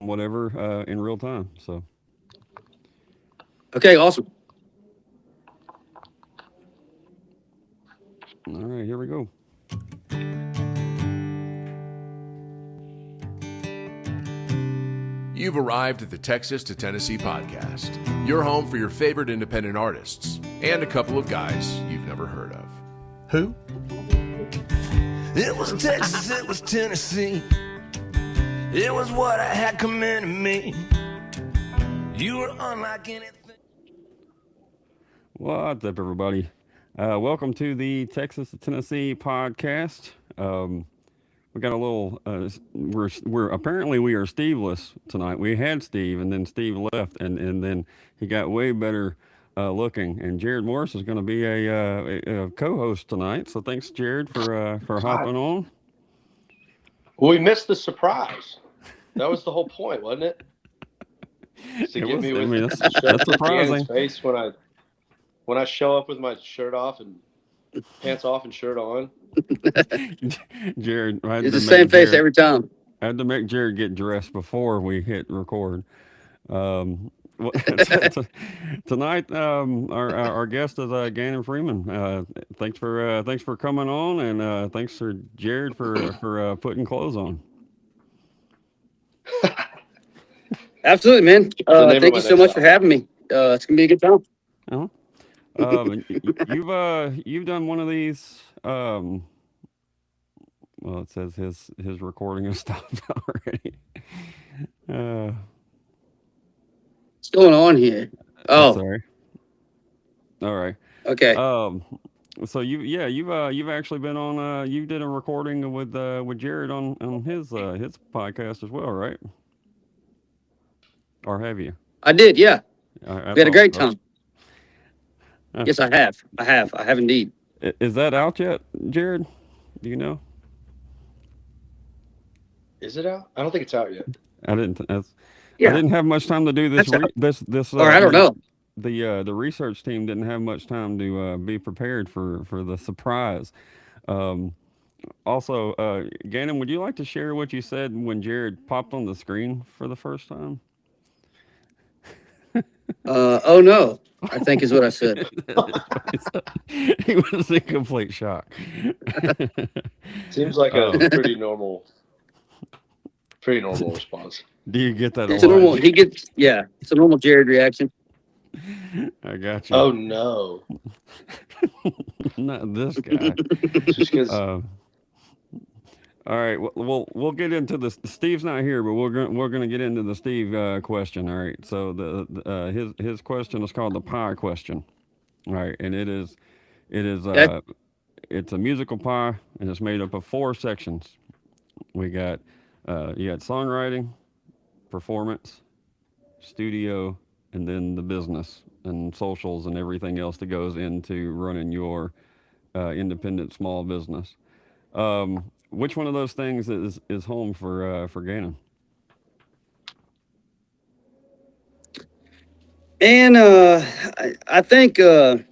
whatever in real time. So, Okay, awesome. all right, here we go. You've arrived at the Texas to Tennessee podcast, your home for your favorite independent artists and a couple of guys you've never heard of. Who? It was Texas, it was Tennessee. It was what I had coming to me. You were unlike anything. What's up, everybody? Welcome to the Texas to Tennessee podcast. We got a little. We're apparently we are Steveless tonight. We had Steve, and then Steve left, and then he got way better looking. And Jared Morris is going to be a co-host tonight. So thanks, Jared, for hopping on. Well, we missed the surprise. That was the whole point, wasn't it? To It get was- me I with mean, the that's shirt in surprising. his face when I show up with my shirt off and pants off and shirt on. Jared, I had It's to the make same face Jared- every time. I had to make Jared get dressed before we hit record. Tonight, our guest is Gannon Fremin. Thanks for coming on, and thanks for Jared for putting clothes on. Absolutely, man. The name Thank of you my so next much for album. having me. It's gonna be a good time. Uh-huh. You've done one of these. Well, it says his recording has stopped already. What's going on here? Oh, Sorry. All right. okay. So you've actually been on you did a recording with Jared on his podcast as well, right? Or have you? I did, yeah. I We had a thought great so. time. Yes, I have. I have indeed. Is that out yet, Jared? Do you know? Is it out? I don't think it's out yet. I didn't. I Yeah. didn't have much time to do this. That's This. Or I don't know. The research team didn't have much time to be prepared for the surprise. Also, Gannon, would you like to share what you said when Jared popped on the screen for the first time? Oh no, I think is what I said. He was in complete shock. Seems like a pretty normal response. Do you get that It's a a normal. lot? It's a normal Jared reaction. I got you. Oh no! Not this guy. Just because All right. We'll get into this. Steve's not here, but we're gonna get into the Steve question. All right. So his question is called the pie question. All right, and it's a musical pie, and it's made up of 4 sections. We got you got songwriting, performance, studio, and then the business and socials and everything else that goes into running your independent small business. Which one of those things is home for Gannon? And I think probably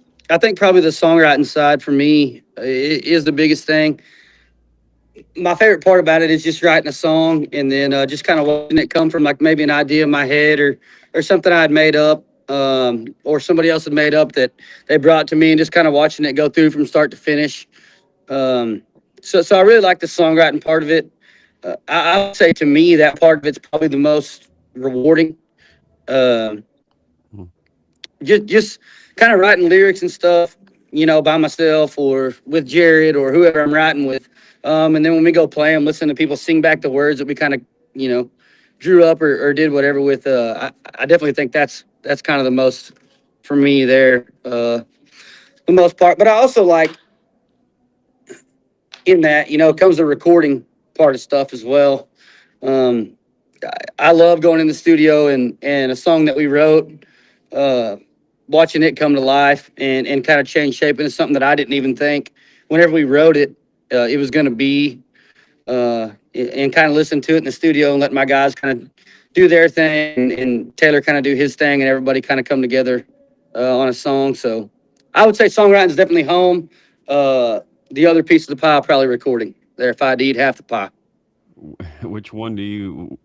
the songwriting side for me is the biggest thing. My favorite part about it is just writing a song and then just kind of watching it come from like maybe an idea in my head or something I had made up or somebody else had made up that they brought to me, and just kind of watching it go through from start to finish. So I really like the songwriting part of it. I would say to me that part of it's probably the most rewarding. Just kind of writing lyrics and stuff, by myself or with Jared or whoever I'm writing with. And then when we go play them, listen to people sing back the words that we kind of, drew up or did whatever with. I definitely think that's kind of the most for me there, the most part. But I also like in that, comes the recording part of stuff as well. I love going in the studio and a song that we wrote, watching it come to life and kind of change shape into something that I didn't even think whenever we wrote it, it was going to be, and kind of listen to it in the studio and let my guys kind of do their thing and Taylor kind of do his thing and everybody kind of come together on a song. So I would say songwriting is definitely home. The other piece of the pie, probably recording there if I'd eat half the pie. Which one do you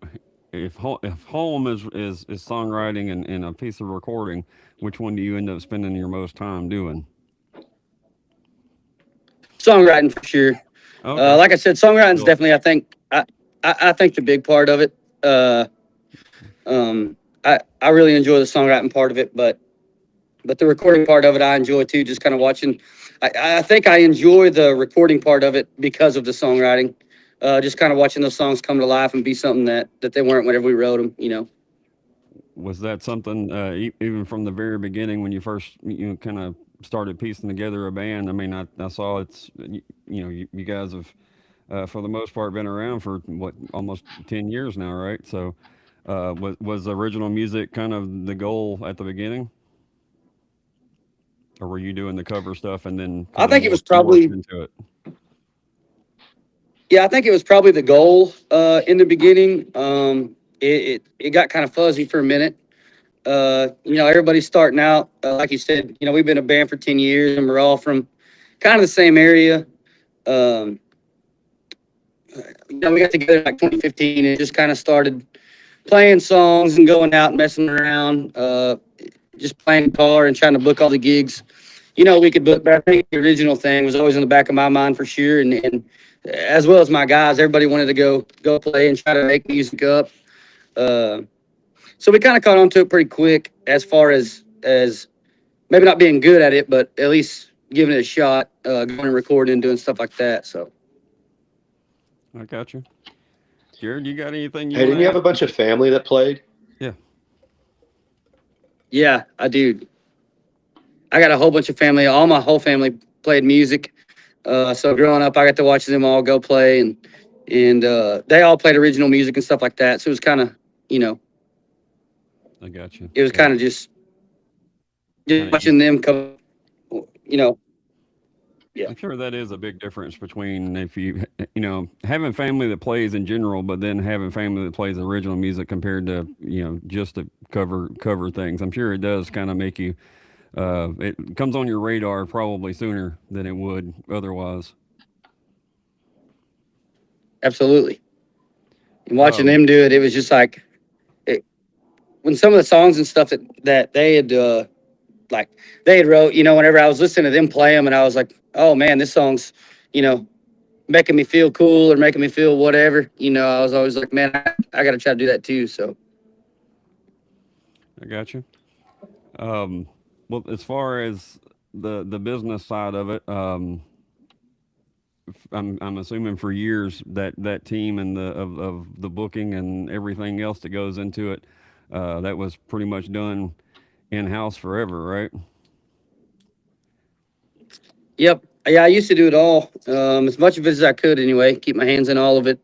if home is songwriting and a piece of recording, which one do you end up spending your most time doing? Songwriting for sure. Okay. Like I said, songwriting's Cool. definitely, I think the big part of it. I really enjoy the songwriting part of it, but the recording part of it, I enjoy too. Just kind of watching. I think I enjoy the recording part of it because of the songwriting. Just kind of watching those songs come to life and be something that they weren't whenever we wrote them. You know. Was that something even from the very beginning when you first kind of started piecing together a band? I mean, I saw it's you guys have for the most part been around for what, almost 10 years now, right? So was original music kind of the goal at the beginning, or were you doing the cover stuff and then I think it was morphed probably, into it? yeah, I think it was probably the goal in the beginning. It got kind of fuzzy for a minute. Everybody's starting out. Like you said, we've been a band for 10 years and we're all from kind of the same area. Um, we got together in like 2015 and just kind of started playing songs and going out and messing around, just playing guitar and trying to book all the gigs. We could book, but I think the original thing was always in the back of my mind for sure. And as well as my guys, everybody wanted to go play and try to make music up. So we kind of caught on to it pretty quick as far as maybe not being good at it, but at least giving it a shot, going and recording and doing stuff like that. So. I got you. Jared, you got anything Hey, didn't you have a bunch of family that played? Yeah. Yeah, I do. I got a whole bunch of family. All my whole family played music. So growing up, I got to watch them all go play, and they all played original music and stuff like that. So it was kind of, I got you. it was kind of just watching them come, Yeah. I'm sure that is a big difference between if having family that plays in general, but then having family that plays original music compared to, just to cover things. I'm sure it does kind of make you, it comes on your radar probably sooner than it would otherwise. Absolutely. And watching them do it, it was just like, when some of the songs and stuff that they had, they had wrote, whenever I was listening to them play them and I was like, oh man, this song's, making me feel cool or making me feel whatever, I was always like, man, I got to try to do that too. So. I got you. Well, as far as the business side of it, I'm assuming for years that team and of the booking and everything else that goes into it, that was pretty much done in-house forever, right? Yep. Yeah, I used to do it all, as much of it as I could anyway, keep my hands in all of it.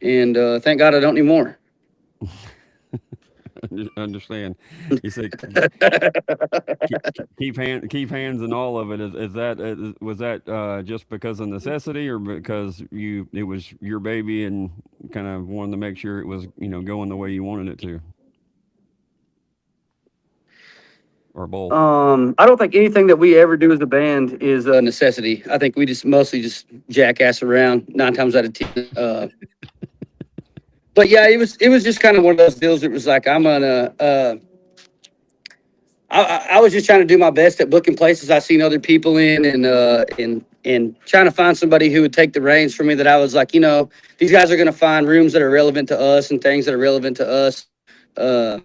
And thank God I don't anymore. Understand. You say keep hands in all of it. Was that just because of necessity, or because it was your baby and kind of wanted to make sure it was going the way you wanted it to, or both? I don't think anything that we ever do as a band is a necessity. I think we just mostly just jackass around 9 times out of 10. But yeah, it was just kind of one of those deals. It was like, I was just trying to do my best at booking places I seen other people in, and trying to find somebody who would take the reins for me, that I was like, these guys are going to find rooms that are relevant to us and things that are relevant to us, and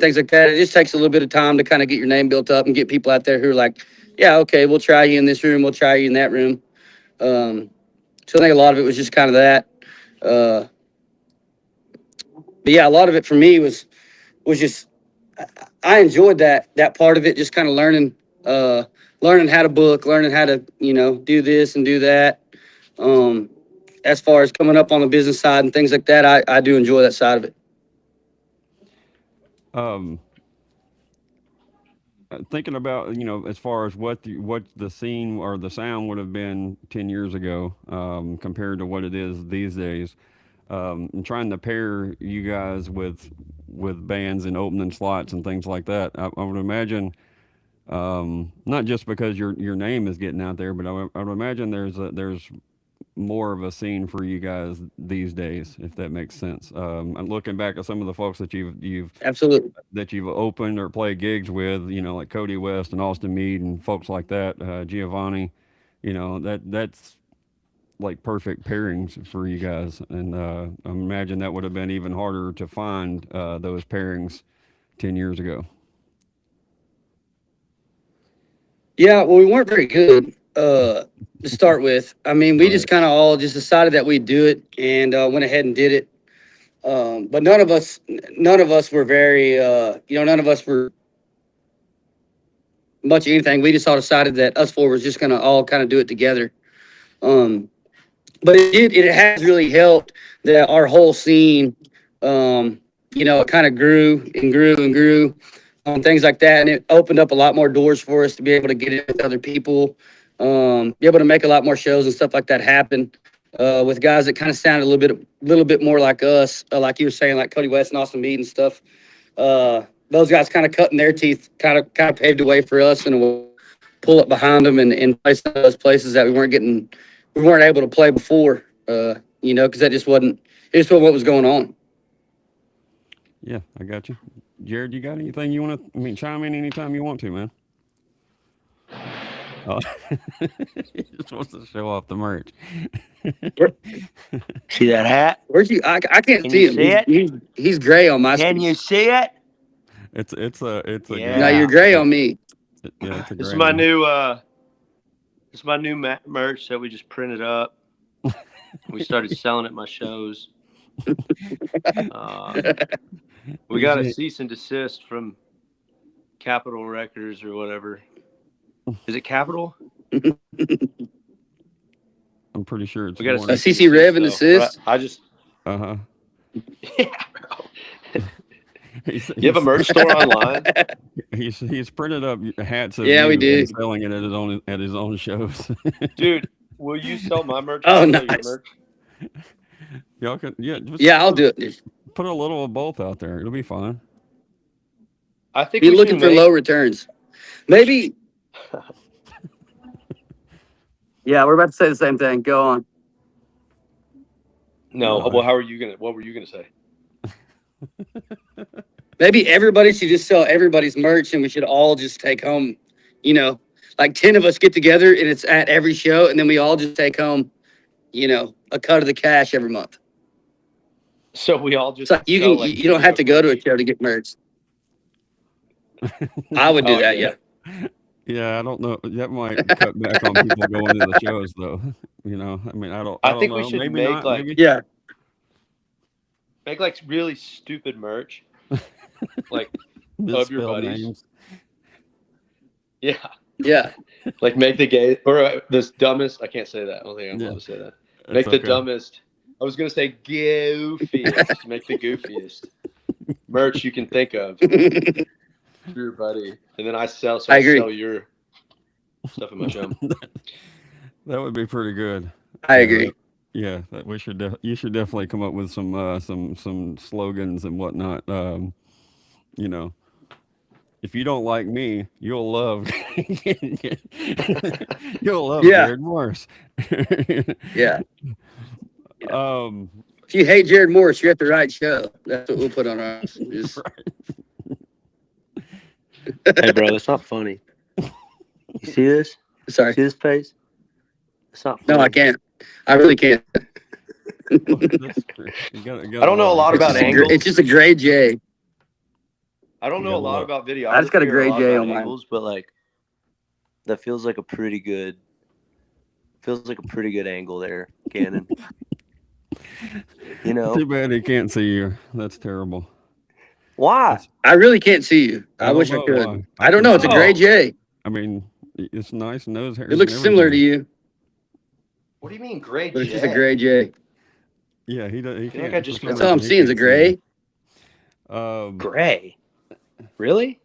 things like that. It just takes a little bit of time to kind of get your name built up and get people out there who are like, yeah, okay, we'll try you in this room, we'll try you in that room. So I think a lot of it was just kind of that. But yeah, a lot of it for me was just, I enjoyed that part of it, just kind of learning how to book, learning how to, do this and do that. As far as coming up on the business side and things like that, I do enjoy that side of it. Thinking about, as far as what the scene or the sound would have been 10 years ago, compared to what it is these days, and trying to pair you guys with bands and opening slots and things like that. I would imagine, not just because your name is getting out there, but I would imagine there's more of a scene for you guys these days, if that makes sense. I'm looking back at some of the folks that you've Absolutely. opened or played gigs with, like Cody West and Austin Mead and folks like that, Giovanni. That's like perfect pairings for you guys, and I imagine that would have been even harder to find those pairings 10 years ago. Yeah, well, we weren't very good to start with. I mean, we just kind of all just decided that we'd do it and went ahead and did it. But none of us were very, none of us were much of anything. We just all decided that us four was just going to all kind of do it together. But it has really helped that our whole scene, it kind of grew and grew and grew. Things like that, and it opened up a lot more doors for us to be able to get in with other people, be able to make a lot more shows and stuff like that happen with guys that kind of sounded a little bit more like us, like you were saying, like Cody West and Austin Mead and stuff. Those guys kind of cutting their teeth kind of paved the way for us, and we'll pull up behind them and play some of those places that we weren't able to play before, because that just wasn't what was going on. Yeah, I got you. Jared, you got anything you want to, chime in anytime you want to, man. Oh, he just wants to show off the merch. See that hat? Where's you? I can't Can see you him. see it? He's gray on my Can screen. you see it? It's a Yeah. No, you're gray on me. Yeah, it's a This is great my one. new merch that we just printed up. We started selling at my shows. We got a cease and desist from Capitol Records or whatever. Is it Capitol? I'm pretty sure it's We got more A CCREV and assist. I just uh-huh. yeah, bro. You have a merch store online? He's printed up hats of Yeah, we you do. and selling it at his own shows. Dude, will you sell my merch? Oh, I'll sell your nice. merch. Y'all can just Yeah, I'll do it. Dude. put a little of both out there. It'll be fine. I think Be we looking should for make- low returns. Maybe. Yeah, we're about to say the same thing. Go on. No, No. well, what were you gonna say? Maybe everybody should just sell everybody's merch, and we should all just take home, like 10 of us get together, and it's at every show, and then we all just take home, a cut of the cash every month. So we all just So you sell, can, you don't have to go to a show to get merch. I would do Oh, that, yeah. yeah. Yeah, I don't know. That might cut back on people going to the shows, though. I don't. I don't think we know. should Maybe make, not. like- Maybe. Yeah. make like really stupid merch. Like Misspelled of your buddies. names. Yeah. Yeah. Like make the gay or this dumbest. I can't say that. I don't think I'm Yeah. allowed to say that. It's Make the okay. dumbest. I was gonna say goofiest. Make the goofiest merch you can think of for your buddy, and then I sell. So I I agree. sell your stuff in my show. That would be pretty good. I agree. Yeah, we should. You should definitely come up with some slogans and whatnot. If you don't like me, you'll love. You'll love Yeah. Jared Morris. Yeah. Um. If you hate Jared Morris, you're at the right show. That's what we'll put on ours. Just, Hey, bro, that's not funny. You see this? sorry. See this face? It's not funny. No, I can't. I really can't. That's great. You gotta I don't know a lot It's about just, angles. it's just a gray J. I don't know a lot about video. I just got a gray J on mine. angles, but like that feels like a pretty good angle there, Gannon. Too bad he can't see you. That's terrible. Why? I really can't see you. I don't wish I know could. why. I don't know. It's a gray J. I mean, it's nice nose hair. It looks similar to you, What do you mean gray? but it's just a gray J. Yeah, he does. He feel like can't. I just for some That's all I'm reason, he seeing is a can't gray. see you. Gray. Really?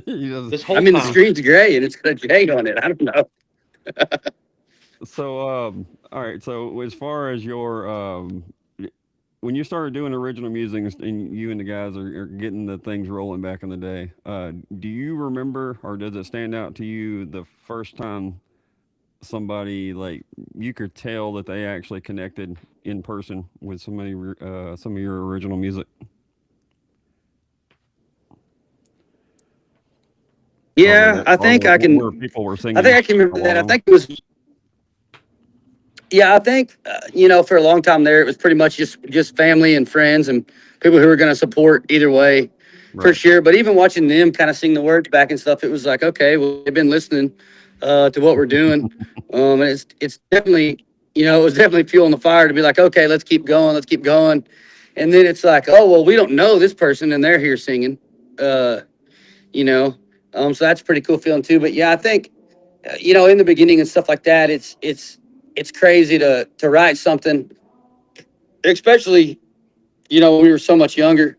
He does- This whole I mean, the time. screen's gray and it's got a J on it. I don't know. So, all right. So, as far as your, when you started doing original music and you and the guys are getting the things rolling back in the day, do you remember, or does it stand out to you the first time somebody like you could tell that they actually connected in person with some of your original music? Yeah, I think I can. Where people were singing. I think I can remember that. I along? think it was. Yeah, I think for a long time there, it was pretty much just family and friends and people who were going to support either way, for Right. sure. But even watching them kind of sing the words back and stuff, it was like, okay, well, they've been listening to what we're doing, and it's definitely it was definitely fueling the fire to be like, okay, let's keep going, and then it's like, oh well, we don't know this person and they're here singing, so that's a pretty cool feeling too. But yeah, I think in the beginning and stuff like that, it's crazy to write something, especially, when we were so much younger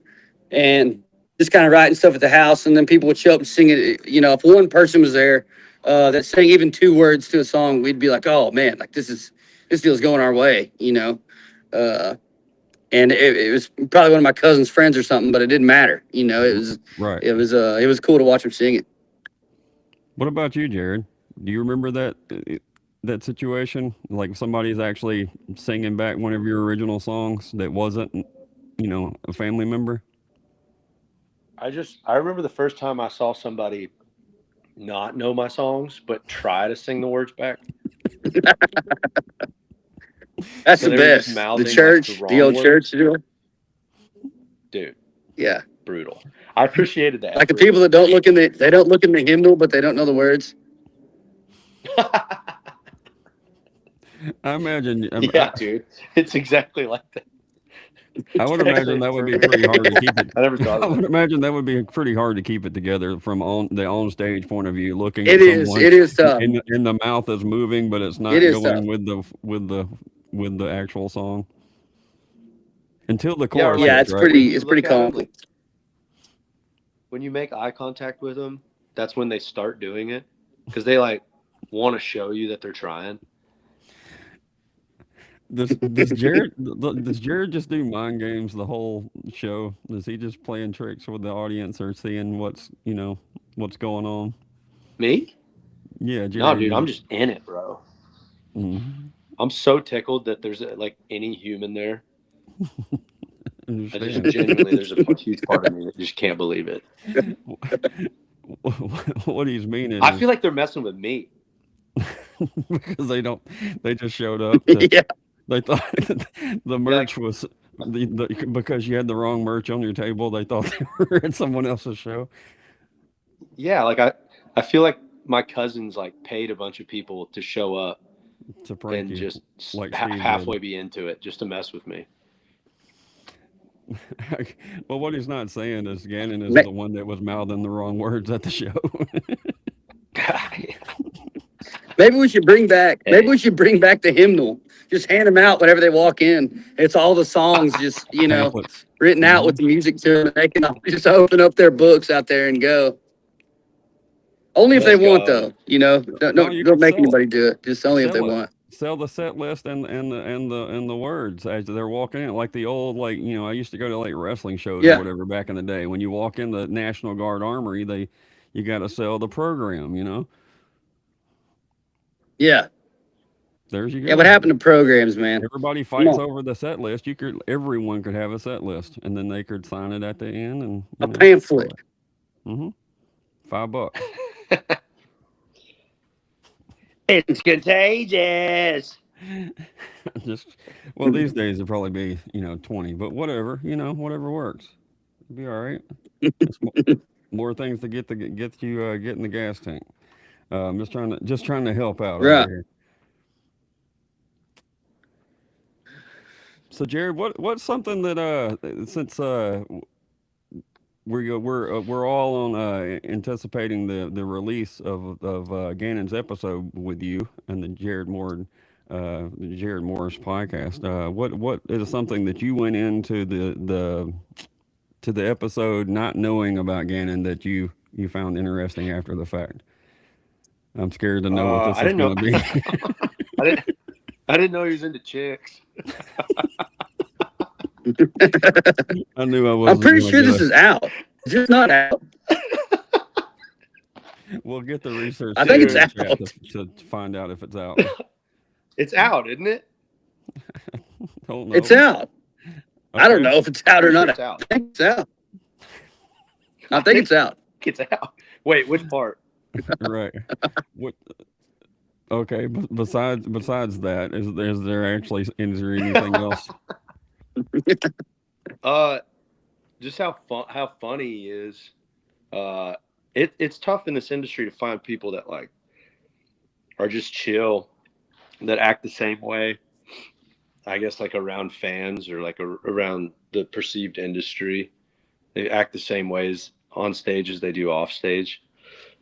and just kind of writing stuff at the house. And then people would show up and sing it. If one person was there that sang even 2 words to a song, we'd be like, oh man, like this deal's going our way, and it was probably one of my cousin's friends or something, but it didn't matter. It was, Right. it was cool to watch him sing it. What about you, Jared? Do you remember that situation? Like somebody's actually singing back one of your original songs that wasn't, a family member? I remember the first time I saw somebody not know my songs, but try to sing the words back. That's So the they were just best. mouthing, The like, church, the the old wrong church, Dude, yeah. brutal. I appreciated that. Like the people that don't look in the hymnal, but they don't know the words. I imagine. Yeah, dude. It's exactly like that. I would imagine that would be pretty hard to keep it. I never thought I of would that. imagine that would be pretty hard to keep it together from the on stage point of view. Looking It at is. someone, It is tough. and the mouth is moving, but it's not It is going tough. with the actual song until the Yeah, or chorus. like- Yeah, hits, it's right? pretty Look at 'em, common. like, when you make eye contact with them, that's when they start doing it because they want to show you that they're trying. Does Jared just do mind games the whole show? Is he just playing tricks with the audience or seeing what's going on? Me? Yeah, Jared. No, dude, I'm just in it, bro. Mhm. I'm so tickled that there's any human there. I just Understand. genuinely, there's a huge part of me that just can't believe it. What he's meaning I is feel like they're messing with me. because they just showed up. To, Yeah. They thought the merch was because you had the wrong merch on your table. They thought they were at someone else's show. Yeah, I feel like my cousins paid a bunch of people to show up To prank and you, just like Steve did. halfway be into it just to mess with me. Well, what he's not saying is Gannon is Ma- the one that was mouthing the wrong words at the show. Maybe we should bring back the hymnal. Just hand them out whenever they walk in. It's all the songs just, Pamphlets. written out with the music to them. They can just open up their books out there and go. Only if they Let's want, go. though. No, you Don't can make sell it. anybody do it. Just only if they Sell it. want. Sell the set list and the words as they're walking in, like the old I used to go to wrestling shows Yeah. or whatever back in the day. When you walk in the National Guard Armory, you got to sell the program. Yeah. There's you go. Yeah, what happened to programs, man? Everybody fights on. over the set list. Everyone could have a set list, and then they could sign it at the end and A pamphlet. $5. It's contagious. These days it'd probably be 20, but whatever whatever works. It'd be all right. It's more things to get you get in the gas tank. I'm just trying to help out Right. over here. So Jared, what's something that since we're all on anticipating the release of Gannon's episode with you and the Jared Morris podcast. What is something that you went into the episode not knowing about Gannon that you found interesting after the fact? I'm scared to know what this is going to be. I didn't know he was into chicks. I knew I wasn't. I'm pretty sure this is out. It's just not out. We'll get the research. I think it's team in out. chat to find out if it's out. It's out, isn't it? Don't know. It's out. I don't Okay. know if it's out or Pretty not. sure it's out. I think it's out. I think it's out. It's out. Wait, which part? Right. What? Okay. Besides that, is there actually is there anything else? Just how funny he is. It's tough in this industry to find people that like are just chill, that act the same way. I guess like around fans or like around the perceived industry, they act the same ways on stage as they do off stage.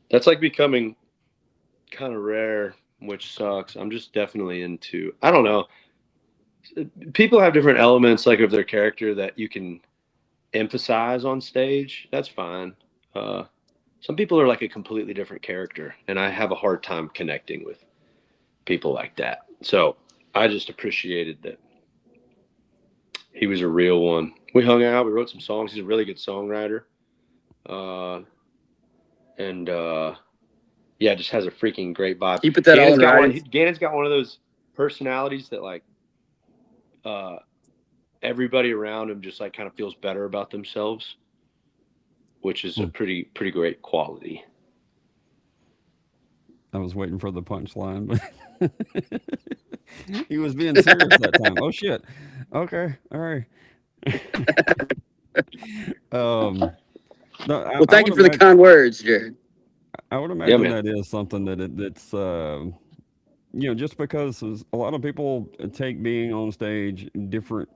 That's like becoming kind of rare, which sucks. I'm just definitely into, I don't know. People have different elements like of their character that you can emphasize on stage. That's fine. Some people are like a completely different character, and I have a hard time connecting with people like that. So I just appreciated that he was a real one. We hung out, we wrote some songs. He's a really good songwriter. Yeah, just has a freaking great vibe. You put that all in writing. Gannon's got one of those personalities that like everybody around him just like kind of feels better about themselves, which is a pretty great quality. I was waiting for the punchline, but he was being serious that time. Oh shit. Okay. All right. No, Well, thank you for the kind words, Jared. I would imagine man. that is something that's just because a lot of people take being on stage different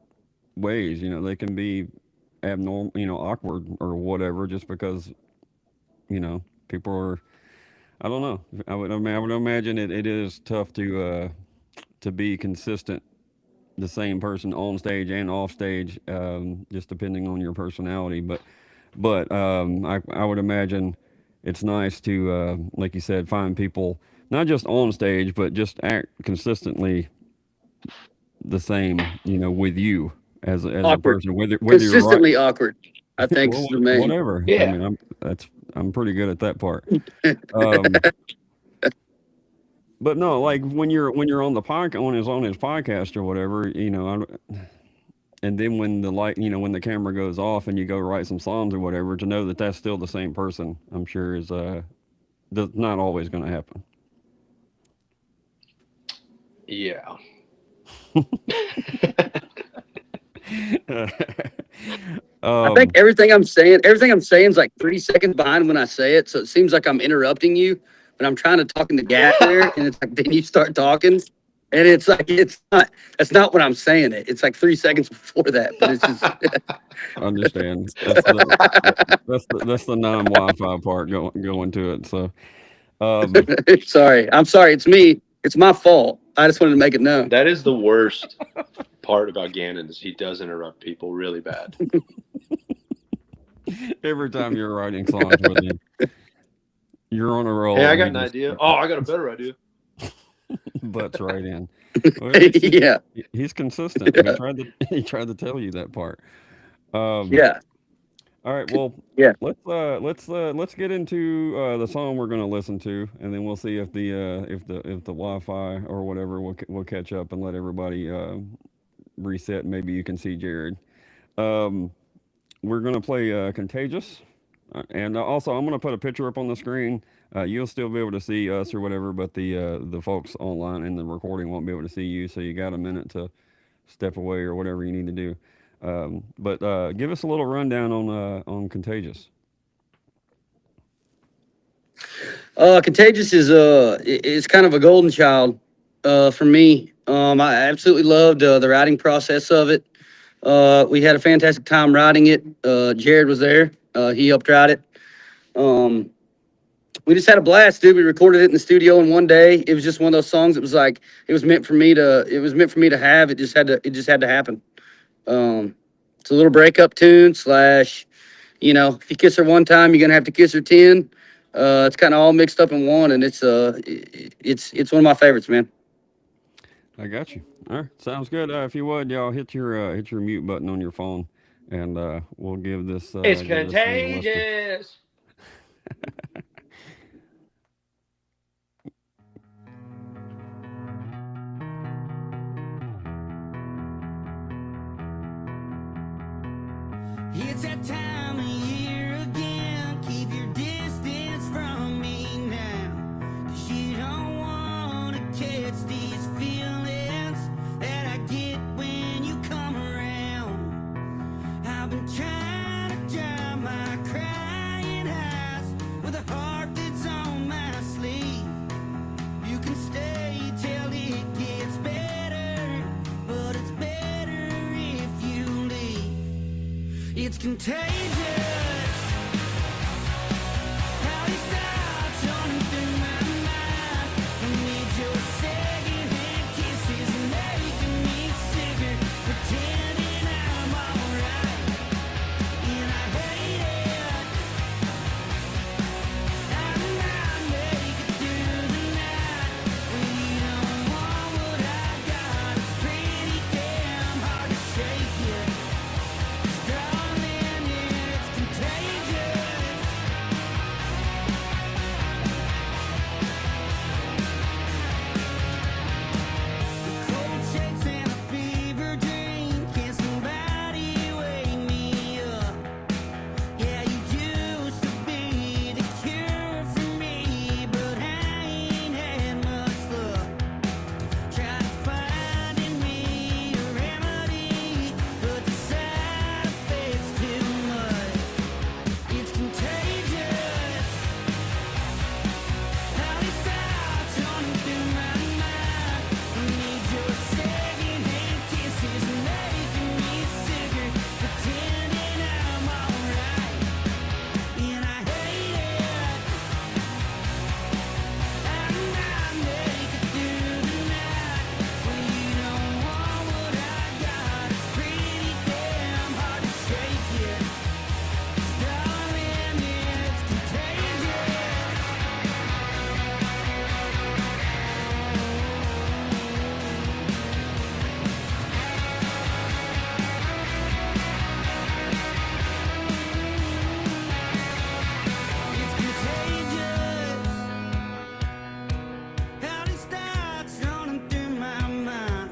ways. They can be abnormal, awkward or whatever, just because people are. I don't know. I would imagine it is tough to be consistent, the same person on stage and off stage, just depending on your personality. But I would imagine it's nice to, like you said, find people not just on stage, but just act consistently the same, with you as a Awkward. person, whether you're Consistently awkward, I think is the main. whatever. Yeah. I mean, I'm pretty good at that part. But no, like when you're on the podcast, on his podcast or whatever, and then when when the camera goes off and you go write some songs or whatever, to know that that's still the same person, I'm sure is not always going to happen. Yeah. I think everything I'm saying is like 3 seconds behind when I say it. So it seems like I'm interrupting you, but I'm trying to talk in the gap there. And it's like, then you start talking and it's like, that's not what I'm saying. It's like 3 seconds before that, but it's just. I understand. That's the non-Wi-Fi part going to it. So, I'm sorry. It's me. It's my fault. I just wanted to make it known. That is the worst part about Gannon is he does interrupt people really bad. every time you're writing songs with him, you're on a roll. Hey, I got an idea. Oh, I got a better idea. Butts right in. Well, Yeah. He's consistent. He tried to tell you that part. Yeah. All right. Well, Yeah. Let's get into the song we're going to listen to, and then we'll see if the Wi-Fi or whatever will catch up and let everybody reset. And maybe you can see Jared. We're going to play Contagious, and also I'm going to put a picture up on the screen. You'll still be able to see us or whatever, but the folks online in the recording won't be able to see you. So you got a minute to step away or whatever you need to do. But give us a little rundown on Contagious. Contagious is kind of a golden child for me. I absolutely loved the writing process of it. We had a fantastic time writing it. Jared was there. He helped write it. We just had a blast, dude. We recorded it in the studio in one day. It was just one of those songs. It was like it was meant for me to have. It just had to happen. It's a little breakup tune / if you kiss her one time, you're gonna have to kiss her 10. It's kind of all mixed up in one, and it's one of my favorites, man. I got you. All right, sounds good. If you would, y'all hit your mute button on your phone, and we'll give this. It's contagious. It's that time of year again. Keep your distance from me now, 'cause you don't want to catch these feelings that I get when you come around. I've been trying to dry my crying eyes with a heart that's on my sleeve. You can stay till it gets better, but it's better if you leave. It's contagious. How these thoughts running through my mind. I need your secondhand kisses making me sicker, pretending I'm alright, and I hate it. I might make it through the night when you don't want what I got. It's pretty damn hard to shake you. 'Cause darling, it's contagious. The cold shakes and a fever dream. Can somebody wake me up? Yeah, you used to be the cure for me, but I ain't had much luck. Tried finding me a remedy, but the side effects too much. It's contagious. How these thoughts running through my mind. I need your secondhand kisses making me sicker, pretending I'm alright, and I hate it. I might make it through the night when you don't want what I got. It's pretty damn hard to shake you. 'Cause darling, it's contagious. It's contagious. How these thoughts running through my mind.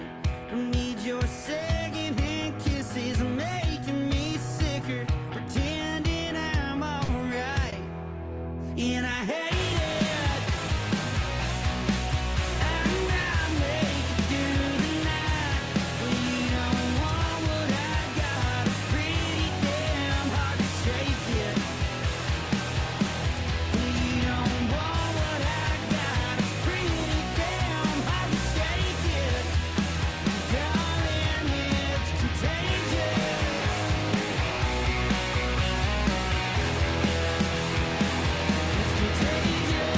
I need your secondhand kisses making me sicker, pretending I'm alright, and I hate it. I might make it through the night when you don't want what I got. It's pretty damn hard to shake you. When you don't want what I got, it's pretty damn hard to shake you. Darling, it's contagious. It's contagious.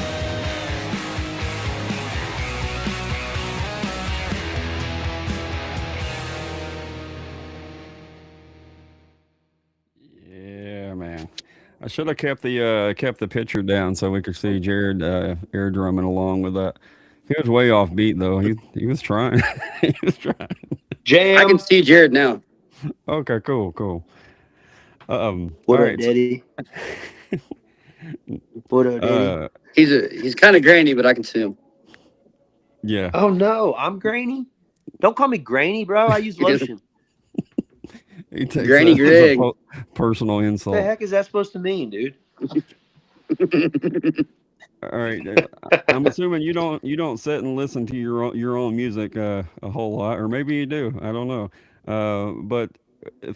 Yeah, man. I should have kept the picture down so we could see Jared air drumming along with that. He was way off beat though. He was trying. He was trying. I Jam. can see Jared now. Okay, cool. What all up, right. Daddy? What up, Daddy? He's kind of grainy, but I can see him. Yeah. Oh no, I'm grainy. Don't call me grainy, bro. I use lotion. He takes Grainy that as a Greg. personal What insult. the heck is that supposed to mean, dude? All right. I'm assuming you don't sit and listen to your own music a whole lot, or maybe you do. I don't know. But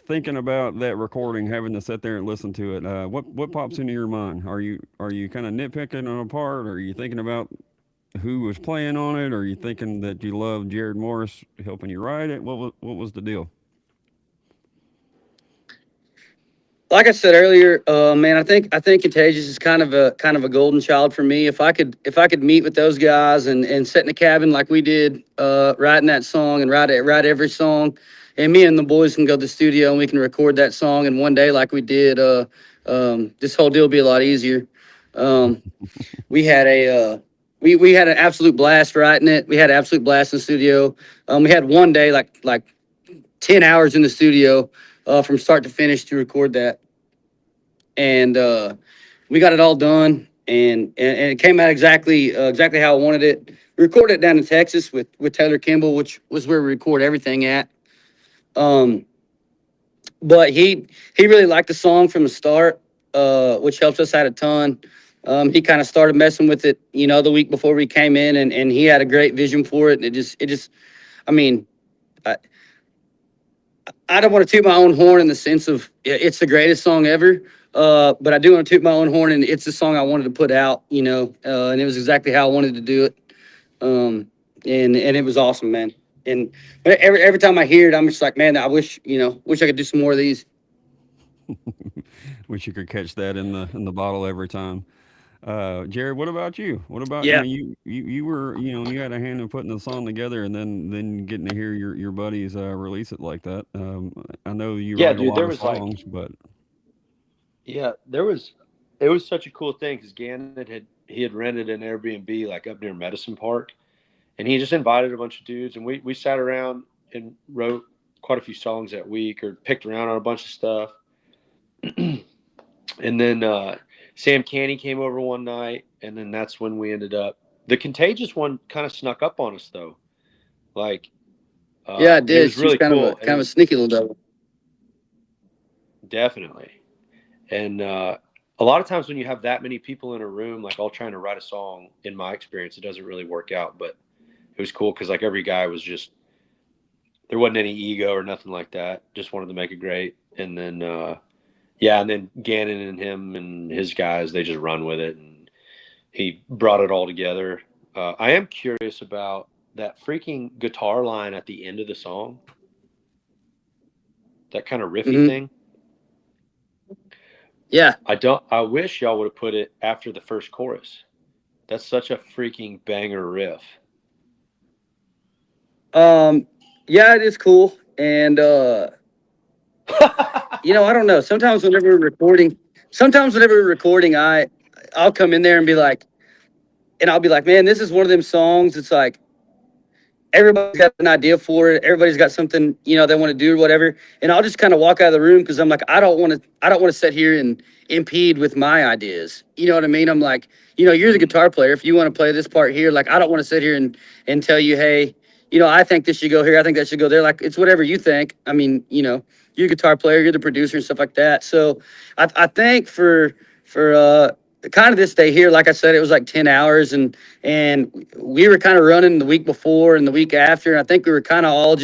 thinking about that recording, having to sit there and listen to it, what pops into your mind? Are you kind of nitpicking on a part? Or are you thinking about who was playing on it? Or are you thinking that you love Jared Morris helping you write it? What was the deal? Like I said earlier, man, I think Contagious is kind of a golden child for me. If I could meet with those guys and sit in a cabin like we did, writing that song and write every song, and me and the boys can go to the studio and we can record that song in one day like we did, this whole deal would be a lot easier. We had we had an absolute blast writing it. We had an absolute blast in the studio. We had one day like 10 hours in the studio. From start to finish to record that, and we got it all done, and it came out exactly how I wanted it. We recorded it down in Texas with Taylor Kimball, which was where we record everything at. but he really liked the song from the start, which helps us out a ton. He kind of started messing with it, the week before we came in, and he had a great vision for it. And it just, I mean, I don't want to toot my own horn in the sense of it's the greatest song ever. But I do want to toot my own horn, and it's the song I wanted to put out, and it was exactly how I wanted to do it. And it was awesome, man. And every time I hear it, I'm just like, man, I wish I could do some more of these. Wish you could catch that in the bottle every time. Jared, what about you? What about, Yeah. you were, you had a hand in putting the song together, and then getting to hear your buddies release it like that. I know you Yeah, write a dude, lot there of was like, songs, but yeah, it was such a cool thing because Gannon had rented an Airbnb like up near Medicine Park, and he just invited a bunch of dudes, and we sat around and wrote quite a few songs that week, or picked around on a bunch of stuff. And then Sam Canny came over one night, and then that's when we ended up. The Contagious one kind of snuck up on us though, like Yeah, it did. was really She's kind cool. of a sneaky little devil. Definitely. And a lot of times when you have that many people in a room, like all trying to write a song, in my experience, it doesn't really work out. But it was cool because like every guy was just, there wasn't any ego or nothing like that. Just wanted to make it great. And then, and then Gannon and him and his guys, they just run with it. And he brought it all together. I am curious about that freaking guitar line at the end of the song. That kind of riffy thing. Yeah. I wish y'all would have put it after the first chorus. That's such a freaking banger riff. Yeah, it is cool. And I don't know. Sometimes whenever we're recording, I'll come in there and be like, man, this is one of them songs. It's like everybody's got an idea for it. Everybody's got something, they want to do or whatever. And I'll just kind of walk out of the room because I'm like, I don't want to sit here and impede with my ideas. You know what I mean? I'm like, you're the guitar player. If you want to play this part here, like, I don't want to sit here and tell you, hey, I think this should go here. I think that should go there. Like, it's whatever you think. I mean, you're a guitar player, you're the producer and stuff like that. So I think for kind of this day here, like I said, it was like 10 hours and we were kind of running the week before and the week after. And I think we were kind of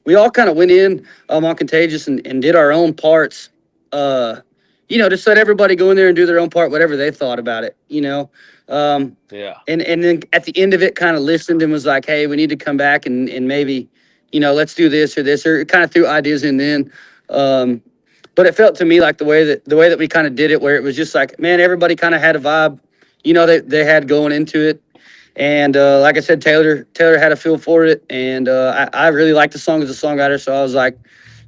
we all kind of went in on Contagious and did our own parts, just let everybody go in there and do their own part, whatever they thought about it, Yeah. And then at the end of it, kind of listened and was like, hey, we need to come back and maybe, let's do this, or kind of threw ideas in then. But it felt to me like the way that we kind of did it, where it was just like, man, everybody kind of had a vibe, they had going into it. And like I said, Taylor had a feel for it. And I really liked the song as a songwriter. So I was like,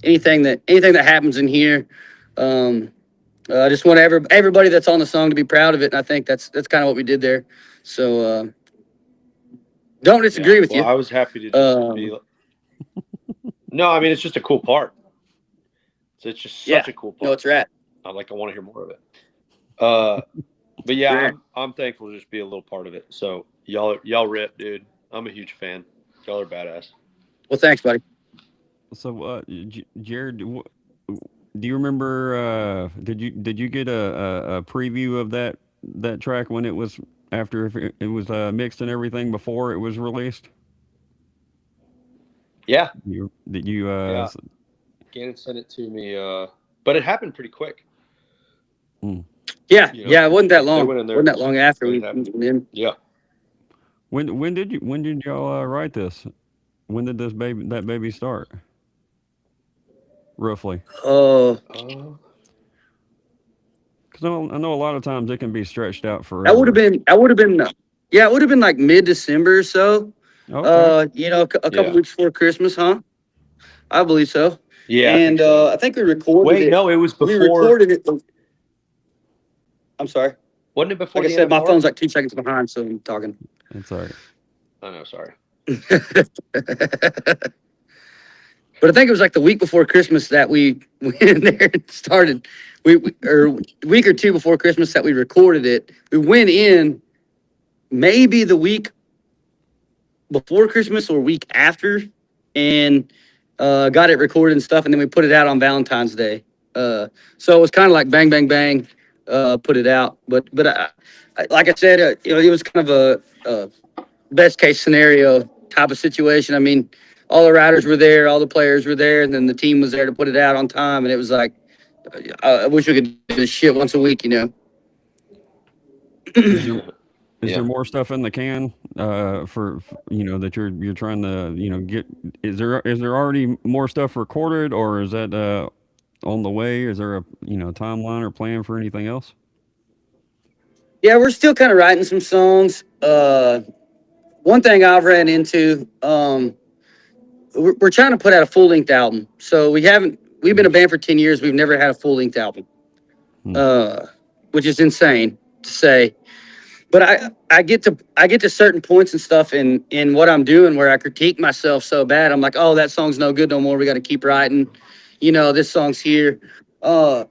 anything that happens in here, I just want everybody that's on the song to be proud of it. And I think that's kind of what we did there. So don't disagree with you. I was happy to just be. No, I mean, it's just a cool part. It's just such a cool part. No, it's rad. I want to hear more of it. But yeah, I'm thankful to just be a little part of it. So y'all rip, dude. I'm a huge fan. Y'all are badass. Well, thanks, buddy. So, Jared, do you remember? Did you get a preview of that track when it was after it was mixed and everything before it was released? Yeah. Did you? Yeah. Gannon sent it to me, but it happened pretty quick. Yeah, it wasn't that long. It wasn't that long after we went in. Yeah. When did y'all write this? When did that baby start? Roughly. Because I know a lot of times it can be stretched out forever. That would have been. Yeah, it would have been like mid-December or so. Okay. A couple weeks before Christmas, huh? I believe so. Yeah. And I think we recorded it. Wait, no, it was before. We recorded it. I'm sorry. Wasn't it before? Like I said, my phone's like 2 seconds behind, so I'm talking. It's all right. I know, sorry. But I think it was like the week before Christmas that we went in there and started. Or a week or two before Christmas that we recorded it. We went in maybe the week before Christmas or week after, and got it recorded and stuff, and then we put it out on Valentine's Day. So it was kind of like bang, bang, bang, put it out. But like I said, it was kind of a best case scenario type of situation. I mean, all the riders were there, all the players were there, and then the team was there to put it out on time. And it was like, I wish we could do this shit once a week, Is Yeah. there more stuff in the can for that you're trying to get? Is there already more stuff recorded, or is that on the way? Is there a timeline or plan for anything else? Yeah, we're still kind of writing some songs. One thing I've ran into, we're trying to put out a full length album. So we've been a band for 10 years. We've never had a full length album, which is insane to say. But I get to certain points and stuff in what I'm doing where I critique myself so bad. I'm like, oh, that song's no good no more. We got to keep writing. This song's here. So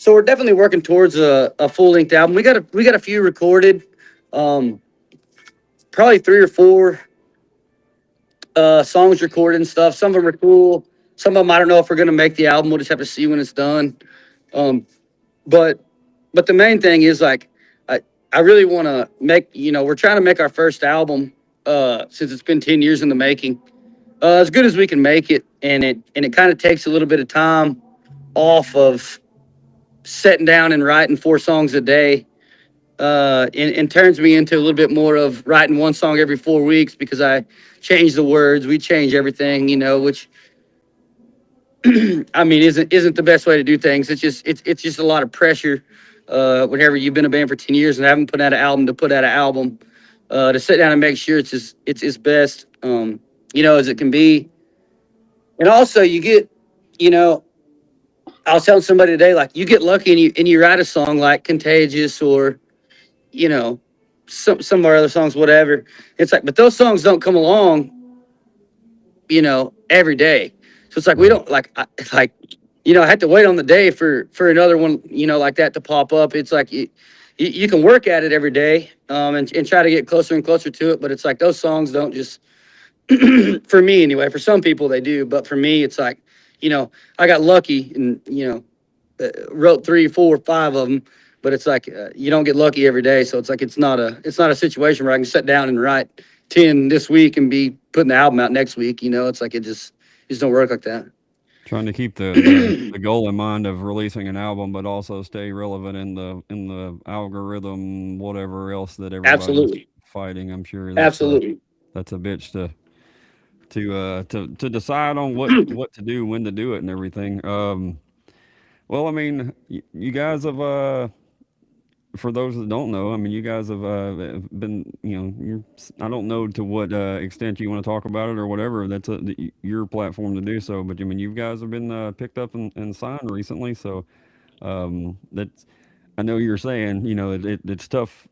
we're definitely working towards a full length album. We got a few recorded, probably 3 or 4 songs recorded and stuff. Some of them are cool. Some of them I don't know if we're gonna make the album. We'll just have to see when it's done. But the main thing is like I really want to make we're trying to make our first album since it's been 10 years in the making, as good as we can make it, and it kind of takes a little bit of time off of sitting down and writing 4 songs a day, and turns me into a little bit more of writing 1 song every 4 weeks because I change the words, we change everything, which I mean isn't the best way to do things. It's just a lot of pressure. Whenever you've been a band for 10 years and haven't put out an album, to sit down and make sure it's as best as it can be. And also you get, I was telling somebody today, like you get lucky and you write a song like Contagious or, some of our other songs, whatever. It's like, but those songs don't come along, every day. So it's like, we don't I had to wait on the day for another one, like that to pop up. It's like you can work at it every day and try to get closer and closer to it. But it's like those songs don't just, for me anyway, for some people they do. But for me, it's like, I got lucky and, wrote 3, 4, 5 of them. But it's like you don't get lucky every day. So it's like it's not a situation where I can sit down and write 10 this week and be putting the album out next week. It's like it just don't work like that. Trying to keep the goal in mind of releasing an album, but also stay relevant in the algorithm, whatever else that everybody's Absolutely fighting. I'm sure absolutely. That's a bitch to decide on what to do, when to do it, and everything. Well, I mean, you guys have for those that don't know, I mean, you guys have been, I don't know to what extent you want to talk about it or whatever. That's your platform to do so. But I mean, you guys have been picked up and signed recently. So that's, I know you're saying, it's tough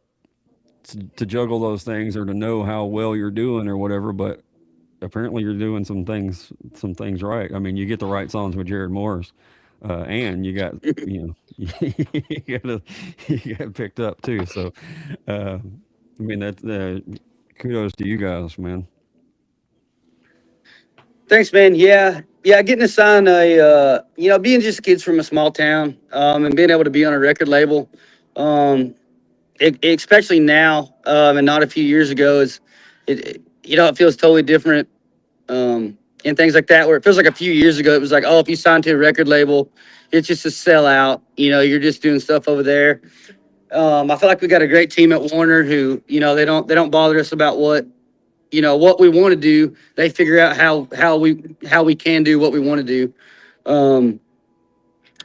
to juggle those things or to know how well you're doing or whatever. But apparently you're doing some things right. I mean, you get the right songs with Jared Morris. And you got, you got picked up too. So, I mean, that's kudos to you guys, man. Thanks, man. Yeah. Getting to sign being just kids from a small town, and being able to be on a record label, especially now, and not a few years ago, it feels totally different. And things like that, where it feels like a few years ago, it was like, oh, if you sign to a record label, it's just a sellout. You're just doing stuff over there. I feel like we got a great team at Warner who, they don't bother us about what we want to do. They figure out how we can do what we want to do,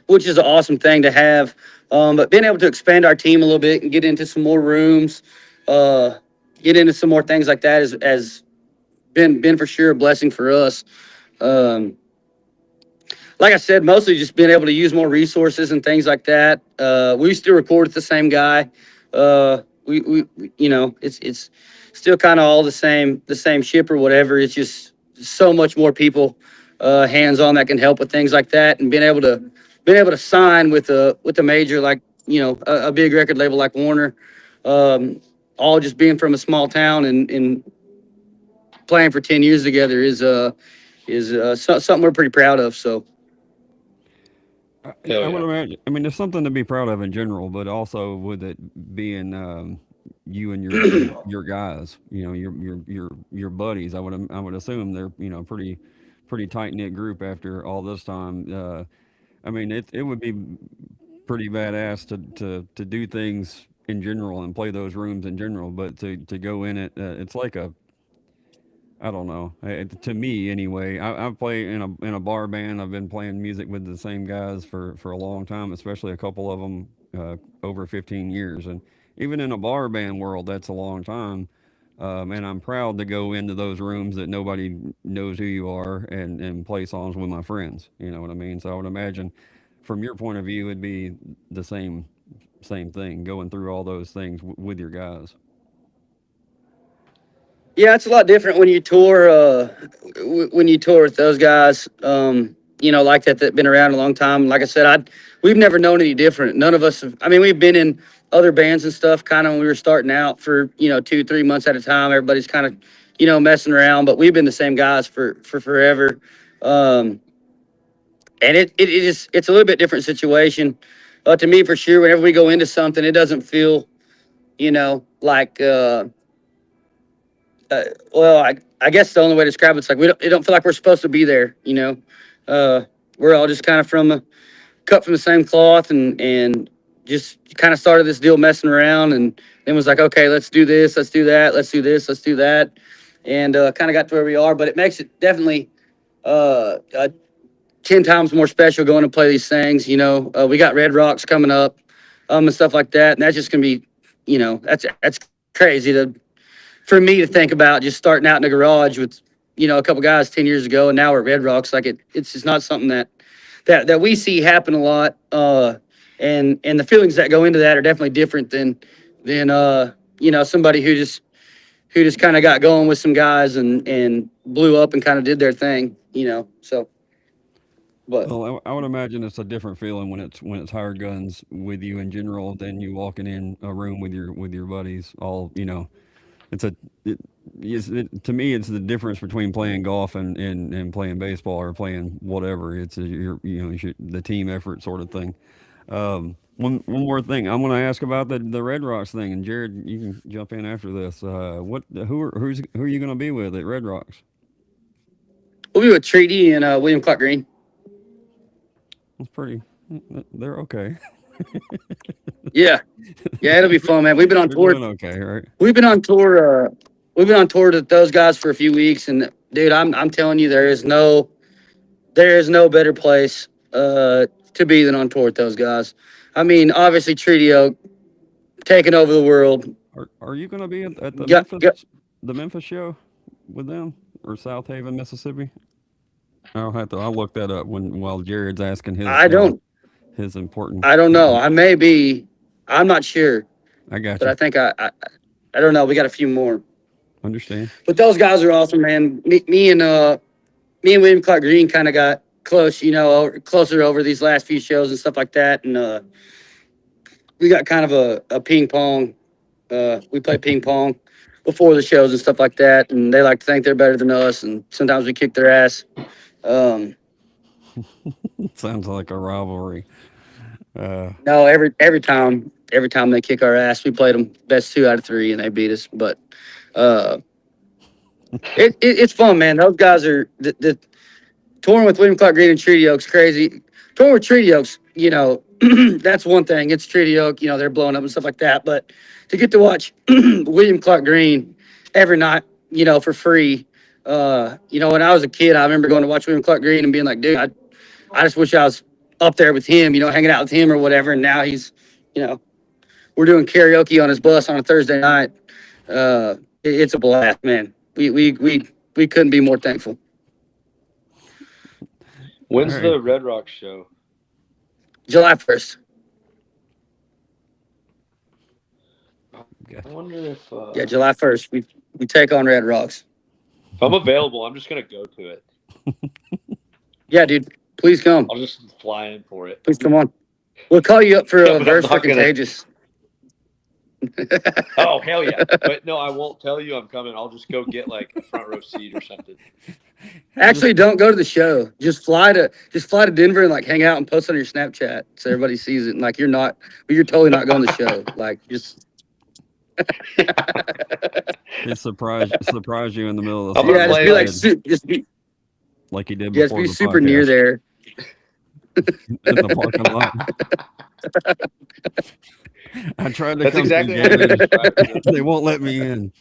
which is an awesome thing to have. But being able to expand our team a little bit and get into some more rooms, get into some more things like that has been for sure a blessing for us. Like I said, mostly just being able to use more resources and things like that. We still record with the same guy. We it's still kind of all the same ship or whatever. It's just so much more people hands on that can help with things like that, and being able to sign with a major like a big record label like Warner, all just being from a small town and playing for 10 years together is something we're pretty proud of. So I would imagine. I mean, there's something to be proud of in general, but also with it being you and your guys, your buddies. I would assume they're pretty tight knit group after all this time. I mean, it would be pretty badass to do things in general and play those rooms in general, but to go in it, it's like a I don't know. To me, anyway, I play in a bar band. I've been playing music with the same guys for a long time, especially a couple of them over 15 years. And even in a bar band world, that's a long time. And I'm proud to go into those rooms that nobody knows who you are and play songs with my friends. You know what I mean? So I would imagine, from your point of view, it'd be the same thing, going through all those things with your guys. yeah, it's a lot different when you tour. When you tour with those guys, like that been around a long time. Like I said, we've never known any different. None of us have. I mean, we've been in other bands and stuff, kind of when we were starting out for 2-3 months at a time. Everybody's kind of messing around, but we've been the same guys for forever. And it's a little bit different situation. To me, for sure, whenever we go into something, it doesn't feel, like. Well, I guess the only way to describe it's like it don't feel like we're supposed to be there. We're all just kind of cut from the same cloth, and just kind of started this deal messing around, and then was like, okay, let's do this, let's do that, let's do this, let's do that, and kind of got to where we are. But it makes it definitely 10 times more special going to play these things. We got Red Rocks coming up, and stuff like that, and that's just gonna be, that's crazy for me to think about, just starting out in the garage with, a couple guys 10 years ago, and now we're at Red Rocks. Like it's just not something that we see happen a lot. And the feelings that go into that are definitely different than somebody who just kind of got going with some guys and blew up and kind of did their thing, so. But well, I would imagine it's a different feeling when it's hired guns with you in general than you walking in a room with your buddies. All to me, it's the difference between playing golf and playing baseball or playing whatever. It's the team effort sort of thing. One more thing, I'm going to ask about the Red Rocks thing, and Jared, you can jump in after this. Who are you going to be with at Red Rocks? we'll be with Treaty and William Clark Green. That's pretty. They're okay. Yeah, it'll be fun, man. We've been on They're tour. doing okay, right? We've been on tour. We've been on tour with those guys for a few weeks, and dude, I'm telling you, there is no better place to be than on tour with those guys. I mean, obviously, Treaty Oak taking over the world. Are you going to be at the Yeah, the Memphis show with them, or South Haven, Mississippi? I'll look that up while Jared's asking his. His important. I don't know. I may be. I'm not sure. I got But you. I think I don't know. We got a few more. Understand. But those guys are awesome, man. Me and William Clark Green kind of got close, closer over these last few shows and stuff like that. And we got kind of a ping pong. We play ping pong before the shows and stuff like that. And they like to think they're better than us. And sometimes we kick their ass. Sounds like a rivalry. No, every time they kick our ass, we played them best 2 out of 3, and they beat us. But it's fun, man. Those guys are the touring with William Clark Green and Treaty Oak's crazy. Touring with Treaty Oak's, that's one thing. It's Treaty Oak, they're blowing up and stuff like that. But to get to watch William Clark Green every night, for free. When I was a kid, I remember going to watch William Clark Green and being like, dude, I just wish I was up there with him, hanging out with him or whatever. And now he's, we're doing karaoke on his bus on a Thursday night. It's a blast, man. We couldn't be more thankful. When's All right. the Red Rocks show? July 1st. I wonder if Yeah, July 1st. We take on Red Rocks. if I'm available, I'm just gonna go to it. Yeah, dude. Please come. I'll just fly in for it. Please come on. We'll call you up for Yeah, a but I'm verse not for gonna- Contagious. Oh, hell yeah. But no, I won't tell you I'm coming. I'll just go get like a front row seat or something. Actually, don't go to the show. Just fly to Denver and like hang out and post on your Snapchat so everybody sees it. And like you're totally not going to the show. Like just It surprise you in the middle of the I'm gonna yeah, just play be like song, just be like he did just before be the super near podcast there. in the parking lot. I tried to That's come exactly see how I'm Gannon. gonna describe it. They won't let me in.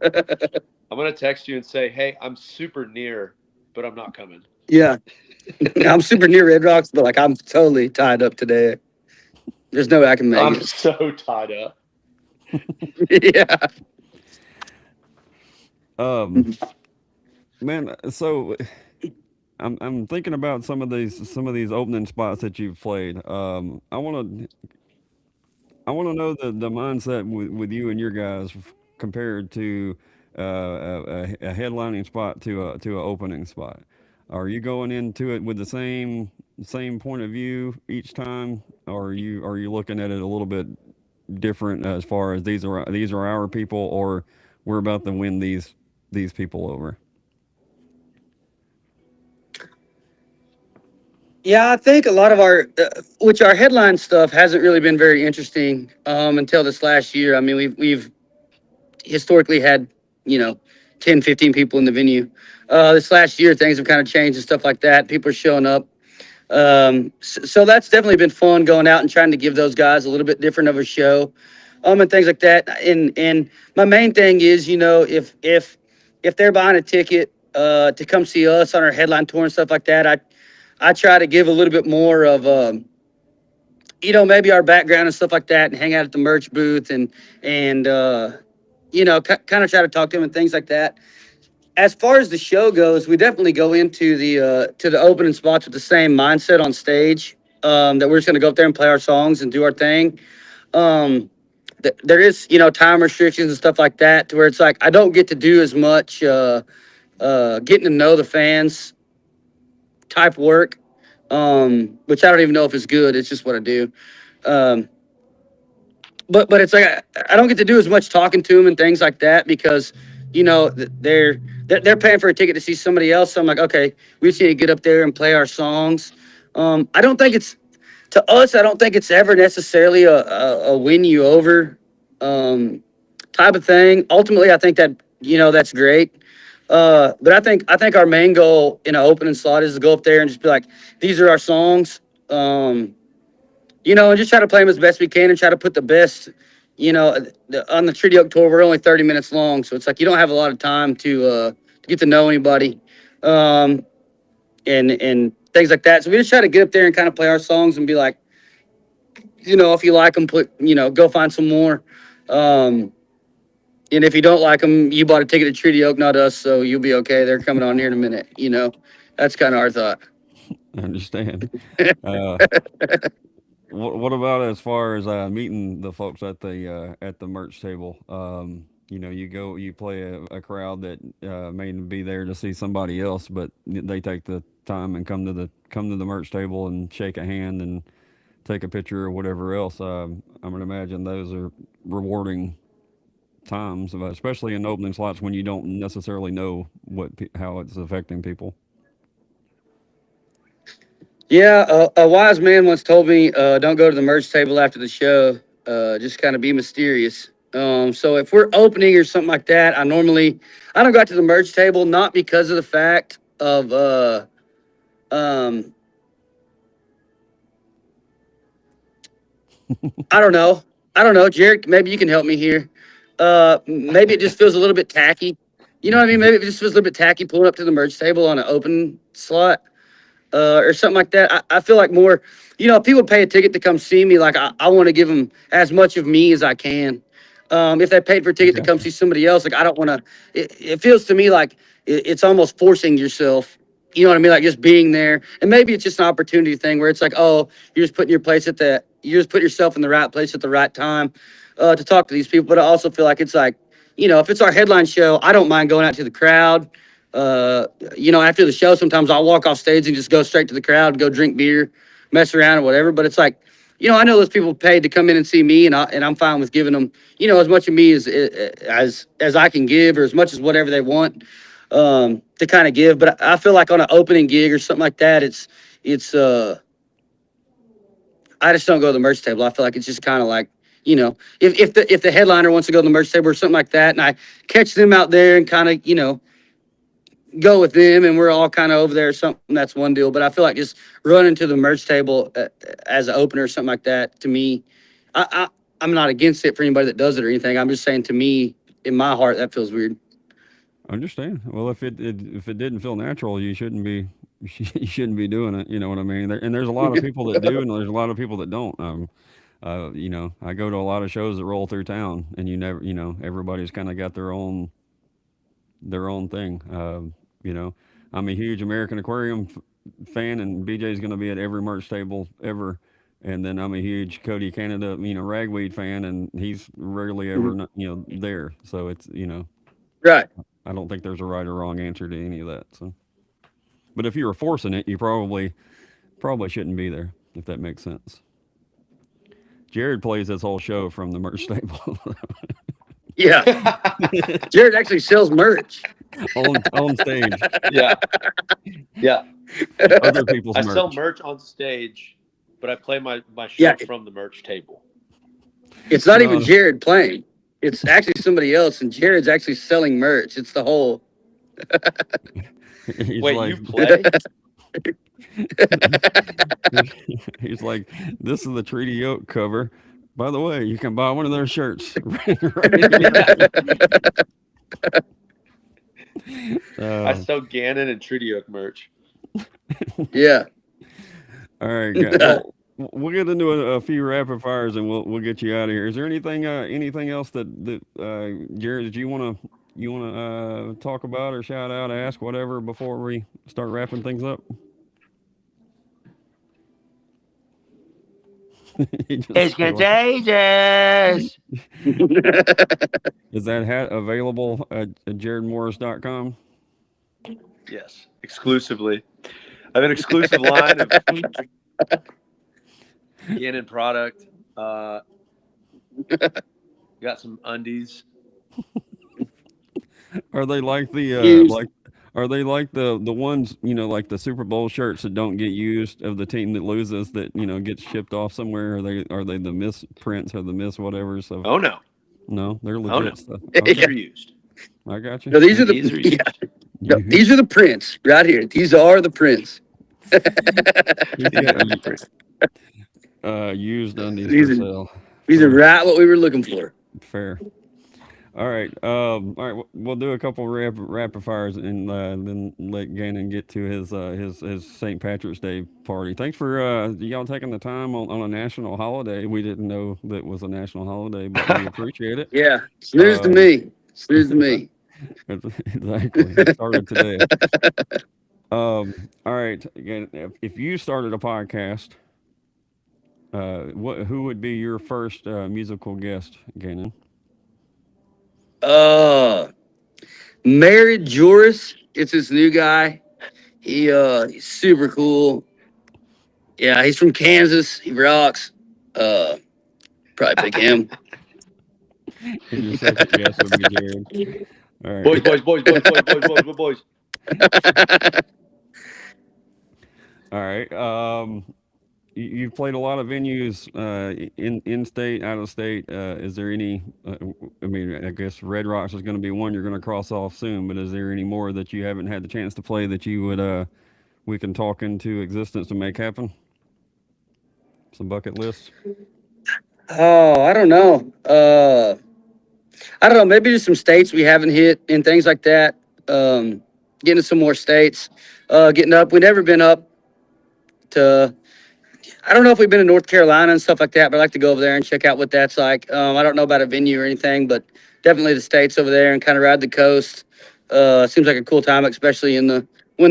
I'm gonna text you and say, "Hey, I'm super near, but I'm not coming." Yeah. I'm super near Red Rocks, but like I'm totally tied up today. There's no way I can make I'm it. so tied up. Yeah. Man, so I'm thinking about some of these opening spots that you've played. I want to know the mindset with you and your guys compared to a headlining spot to a opening spot. Are you going into it with the same point of view each time, or are you looking at it a little bit different as far as these are our people, or we're about to win these people over? Yeah, I think a lot of our headline stuff hasn't really been very interesting until this last year. I mean, we've historically had, 10, 15 people in the venue. This last year, things have kind of changed and stuff like that. People are showing up. So that's definitely been fun going out and trying to give those guys a little bit different of a show, and things like that. And my main thing is, if they're buying a ticket to come see us on our headline tour and stuff like that, I try to give a little bit more of, maybe our background and stuff like that, and hang out at the merch booth and kind of try to talk to them and things like that. As far as the show goes, we definitely go into the opening spots with the same mindset on stage, that we're just going to go up there and play our songs and do our thing. There is, time restrictions and stuff like that, to where it's like I don't get to do as much getting to know the fans type work, which I don't even know if it's good. It's just what I do. But it's like I don't get to do as much talking to them and things like that because, they're paying for a ticket to see somebody else. So I'm like, okay, we just need to get up there and play our songs. I don't think it's to us. I don't think it's ever necessarily a win you over type of thing. Ultimately, I think that that's great. But I think our main goal in an opening slot is to go up there and just be like, these are our songs, and just try to play them as best we can and try to put the best, on the Treaty Oak tour, we're only 30 minutes long. So it's like, you don't have a lot of time to get to know anybody, and things like that. So we just try to get up there and kind of play our songs and be like, if you like them, go find some more. And if you don't like them, you bought a ticket to Treaty Oak, not us, so you'll be okay. They're coming on here in a minute. That's kind of our thought. I understand. What about as far as meeting the folks at the merch table? You play a crowd that may be there to see somebody else, but they take the time and come to the merch table and shake a hand and take a picture or whatever else. I'm gonna imagine those are rewarding times, especially in opening slots when you don't necessarily know how it's affecting people. Yeah, a wise man once told me, don't go to the merch table after the show. Just kind of be mysterious. So if we're opening or something like that, I don't go out to the merch table, not because of the fact of, I don't know, Jared, maybe you can help me here. Maybe it just feels a little bit tacky. You know what I mean? Maybe it just feels a little bit tacky pulling up to the merch table on an open slot. Or something like that. I feel like more, if people pay a ticket to come see me, like I want to give them as much of me as I can. If they paid for a ticket to come see somebody else, like I don't want to, it feels to me like it's almost forcing yourself, you know what I mean? Like just being there. And maybe it's just an opportunity thing where it's like, oh, you're just putting you just put yourself in the right place at the right time to talk to these people. But I also feel like it's like, if it's our headline show, I don't mind going out to the crowd. After the show, sometimes I'll walk off stage and just go straight to the crowd, go drink beer, mess around or whatever. But it's like, I know those people paid to come in and see me, and I'm fine with giving them, as much of me as I can give, or as much as whatever they want to kind of give. But I feel like on an opening gig or something like that, it's I just don't go to the merch table. I feel like it's just kind of like, if the headliner wants to go to the merch table or something like that, and I catch them out there and kind of, go with them, and we're all kind of over there or something, that's one deal. But I feel like just running to the merch table as an opener or something like that, to me, I'm not against it for anybody that does it or anything. I'm just saying, to me, in my heart, that feels weird. I understand. Well, if it didn't feel natural, you shouldn't be doing it. You know what I mean? And there's a lot of people that do, and there's a lot of people that don't. I go to a lot of shows that roll through town, and everybody's kind of got their own thing. I'm a huge American Aquarium fan, and BJ's going to be at every merch table ever. And then I'm a huge Cody Canada, ragweed fan, and he's rarely ever, there. So it's, Right. I don't think there's a right or wrong answer to any of that. So, but if you were forcing it, you probably shouldn't be there, if that makes sense. Jared plays this whole show from the merch table. Yeah. Jared actually sells merch on stage. Yeah. Yeah. Other people's I merch. sell merch on stage, but I play my show Yeah. from the merch table. It's not even Jared playing. It's actually somebody else, and Jared's actually selling merch. It's the whole. Wait, you play? He's like, this is the Treaty Oak cover. By the way, you can buy one of their shirts. I sell Gannon and Treaty Oak merch. Yeah. All right, guys. Well, we'll get into a few rapid fires, and we'll get you out of here. Is there anything else that Jared, that you want to talk about or shout out, ask, whatever, before we start wrapping things up? It's contagious. Is that hat available at jaredmorris.com? Yes, exclusively. I have an exclusive line of Gannon product. Got some undies. Are they like the Are they like the ones, like the Super Bowl shirts that don't get used of the team that loses, that gets shipped off somewhere? Are they the misprints or the miss whatever? So Oh no, they're legit stuff. these Yeah. are used. I got you. No, these are the These are used. No, these are the prints right here. These are the prints. Used undies These for are- sale. These are right what we were looking for. Fair. All right. All right. We'll do a couple rapid fires, and then let Gannon get to his St. Patrick's Day party. Thanks for y'all taking the time on a national holiday. We didn't know that it was a national holiday, but we appreciate it. Yeah. Snooze to me. Snooze to me. Exactly. It started today. All right. Again, if you started a podcast, who would be your first musical guest, Gannon? Married Juris. It's this new guy. He's super cool. Yeah, he's from Kansas. He rocks. Probably pick him. And your second guest would be Jared. All right. Boys. All right. You've played a lot of venues in state, out of state. Is there any? I guess Red Rocks is going to be one you're going to cross off soon. But is there any more that you haven't had the chance to play that you would we can talk into existence to make happen? Some bucket lists. Oh, I don't know. I don't know. Maybe just some states we haven't hit and things like that. Getting to some more states. Getting up. We've never been up to. I don't know if we've been to North Carolina and stuff like that, but I'd like to go over there and check out what that's like. I don't know about a venue or anything, but definitely the states over there and kind of ride the coast. Seems like a cool time, especially when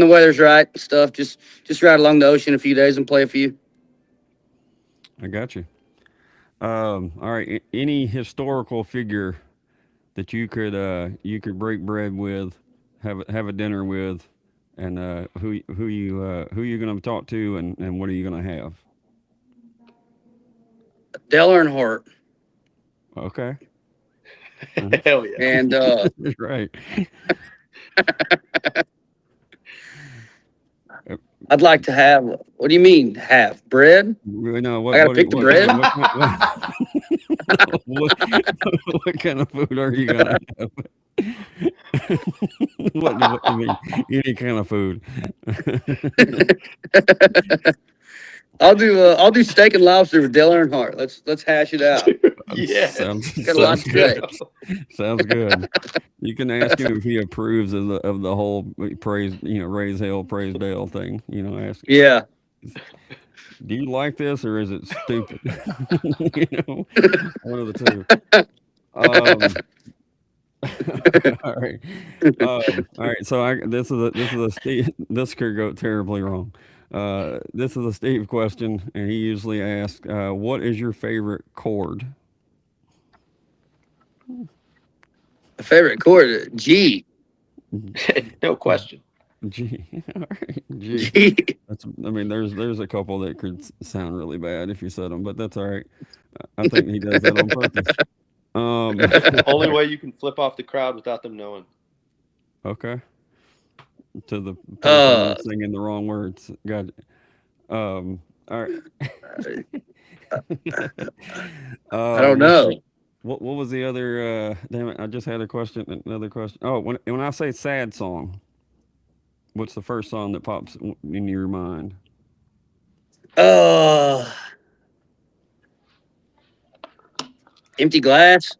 the weather's right and stuff. Just ride along the ocean a few days and play a few. I got you. All right. Any historical figure that you could break bread with, have a dinner with, and who you going to talk to, and what are you going to have? Dale Earnhardt. Okay. Hell yeah. And Right. I'd like to have, what do you mean have? Bread? No, I gotta pick the bread? What kind of food are you gonna have? What do you mean? Any kind of food. I'll do steak and lobster with Dale Earnhardt. Let's hash it out. Yeah. Sounds Got a lot to say. good. Sounds good. You can ask him if he approves of the whole praise, raise hell, praise Dale thing. Ask. Yeah. Do you like this or is it stupid? One of the two. All right. All right. So this is a Steve. This could go terribly wrong. This is a Steve question, and he usually asks, "What is your favorite chord?" Favorite chord? G. No question. G. All right. G. G. There's a couple that could sound really bad if you said them, but that's all right. I think he does that on purpose. Only way you can flip off the crowd without them knowing. Okay. To the person singing the wrong words. Got it. All right. I don't know. What was the other? Damn it! I just had another question. Oh, when I say sad song, what's the first song that pops in your mind? Empty Glass.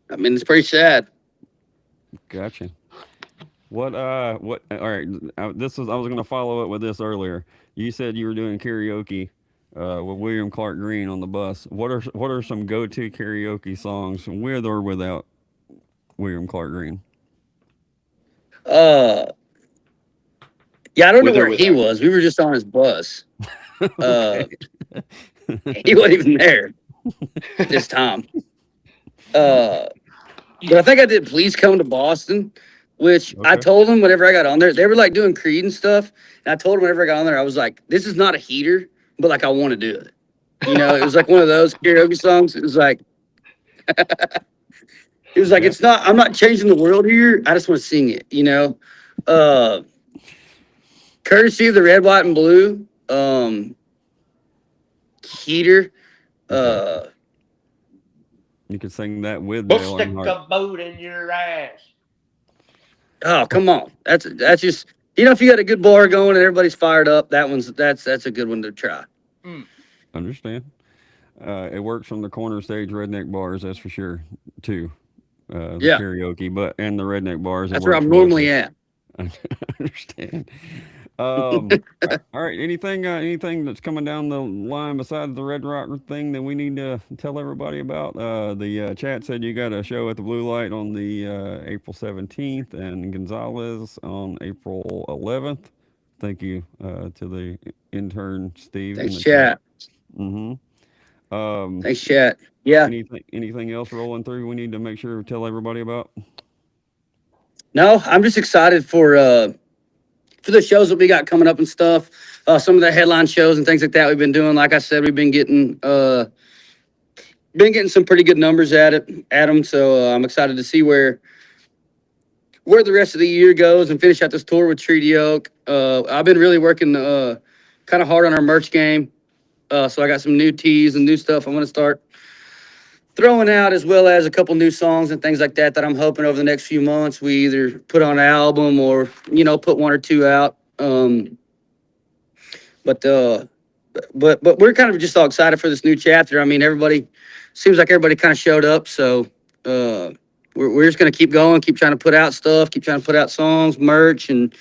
It's pretty sad. Gotcha. What? All right. I was going to follow up with this earlier. You said you were doing karaoke with William Clark Green on the bus. What are some go-to karaoke songs with or without William Clark Green? Yeah, I don't know With or where he without? was. We were just on his bus. Okay. He wasn't even there this time. But I think I did Please Come to Boston, which I Okay. told them whenever I got on there. They were like doing Creed and stuff. And I told them whenever I got on there, I was like, this is not a heater, but like I want to do it. It was like one of those karaoke songs. It was like, it's not, I'm not changing the world here. I just want to sing it, Courtesy of the Red, White, and Blue. Heater. You could sing that with Dale We'll stick Earnhardt. a boot in your ass. Oh, come on. That's just, if you got a good bar going and everybody's fired up, that's a good one to try. Understand? It works from the corner stage redneck bars, that's for sure, too. The Yeah. karaoke, and the redneck bars. That's where I'm normally at. I understand. All right. Anything that's coming down the line besides the Red Rock thing that we need to tell everybody about? The chat said you got a show at the Blue Light on the April 17th and Gonzalez on April 11th. Thank you to the intern Steve. Thanks, chat. Mm-hmm. Thanks, chat. Yeah. Anything else rolling through we need to make sure we tell everybody about? No, I'm just excited for the shows that we got coming up and stuff. Some of the headline shows and things like that we've been doing. Like I said, we've been getting some pretty good numbers at them. So I'm excited to see where the rest of the year goes and finish out this tour with Treaty Oak. I've been really working kind of hard on our merch game. So I got some new tees and new stuff I'm going to start throwing out, as well as a couple new songs and things like that I'm hoping over the next few months we either put on an album or put one or two out. But we're kind of just all excited for this new chapter. Seems like everybody kind of showed up, so we're just gonna keep going, keep trying to put out stuff, keep trying to put out songs, merch, and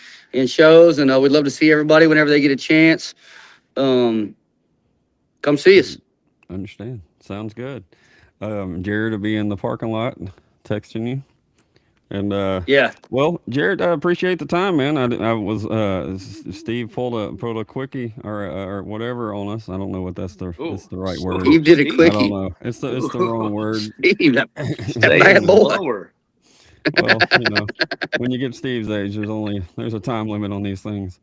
shows, and we'd love to see everybody whenever they get a chance. Come see us. Understand. Sounds good. Jared will be in the parking lot texting you. And Yeah. well, Jared, I appreciate the time, man. I was Steve pulled a quickie or whatever on us. I don't know what that's the right word. Steve did a I don't quickie. know. It's the wrong word. Steve, that Say bad it boy. slower. Well, when you get Steve's age, there's a time limit on these things.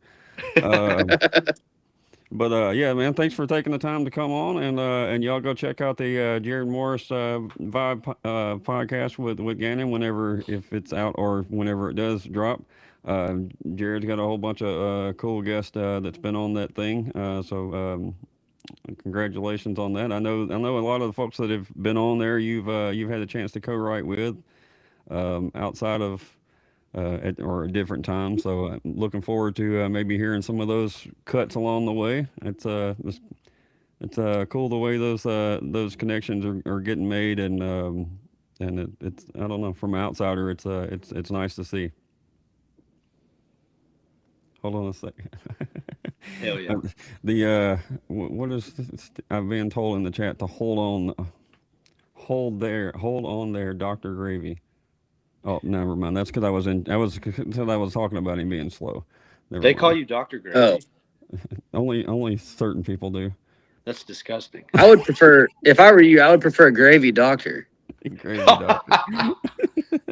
But yeah, man, thanks for taking the time to come on, and y'all go check out the Jared Morris Vibe podcast with Gannon whenever, if it's out or whenever it does drop. Jared's got a whole bunch of cool guests that's been on that thing. So congratulations on that. I know a lot of the folks that have been on there. You've had a chance to co-write with outside of or a different time. So looking forward to maybe hearing some of those cuts along the way. It's cool the way those connections are getting made, and it's I don't know, from an outsider, it's nice to see. Hold on a second. Hell yeah. What is I've been told in the chat to hold on there, Dr. Gravy. Oh, never mind. That's because I was talking about him being slow. Never They mind. call you Dr. Gravy. Oh. Only certain people do. That's disgusting. I would prefer, if I were you, I would prefer a gravy doctor. Gravy doctor.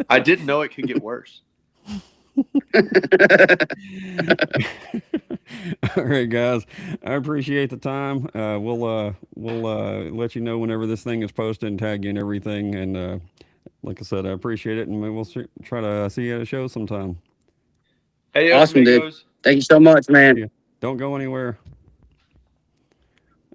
I didn't know it could get worse. All right, guys. I appreciate the time. We'll let you know whenever this thing is posted and tag you and everything. And like I said, I appreciate it, and we'll try to see you at a show sometime. Hey, Awesome, dude. amigos. Thank you so much, man. Yeah. Don't go anywhere.